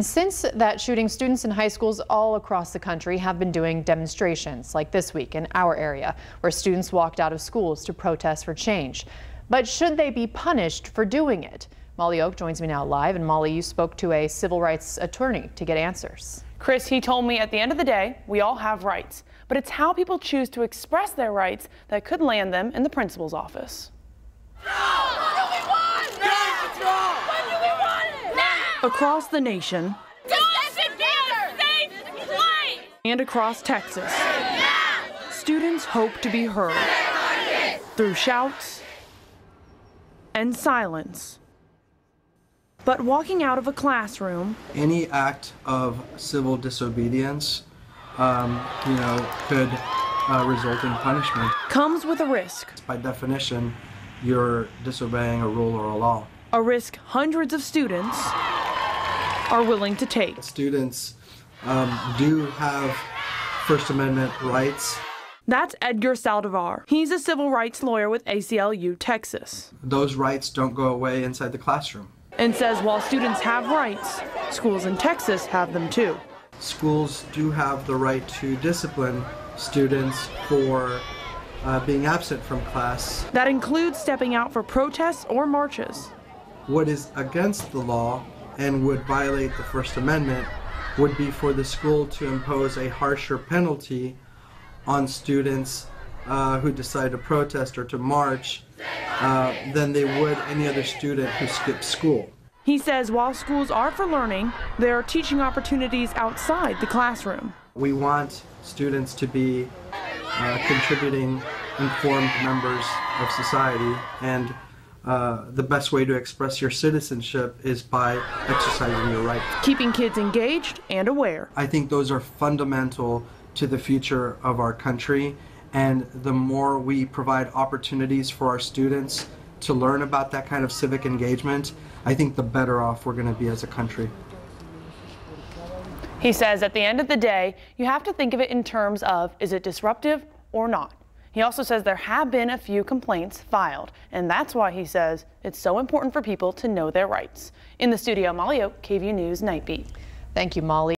Since that shooting, students in high schools all across the country have been doing demonstrations like this week in our area, where students walked out of schools to protest for change. But should they be punished for doing it? Molly Oak joins me now live. And Molly, you spoke to a civil rights attorney to get answers. Chris, he told me at the end of the day, we all have rights, but it's how people choose to express their rights that could land them in the principal's office. Across the nation and across Texas, students hope to be heard through shouts and silence. But walking out of a classroom, any act of civil disobedience, could result in punishment. Comes with a risk. By definition, you're disobeying a rule or a law. A risk hundreds of students are willing to take. Students do have First Amendment rights. That's Edgar Saldivar. He's a civil rights lawyer with ACLU, Texas. Those rights don't go away inside the classroom. And says while students have rights, schools in Texas have them too. Schools do have the right to discipline students for being absent from class. That includes stepping out for protests or marches. What is against the law and would violate the First Amendment would be for the school to impose a harsher penalty on students who decide to protest or to march than they would any other student who skips school. He says while schools are for learning, there are teaching opportunities outside the classroom. We want students to be contributing, informed members of society, and the best way to express your citizenship is by exercising your right. Keeping kids engaged and aware. I think those are fundamental to the future of our country, and the more we provide opportunities for our students to learn about that kind of civic engagement, I think the better off we're going to be as a country. He says at the end of the day, you have to think of it in terms of, is it disruptive or not? He also says there have been a few complaints filed, and that's why he says it's so important for people to know their rights. In the studio, Molly Oak, KVUE News Night Beat. Thank you, Molly.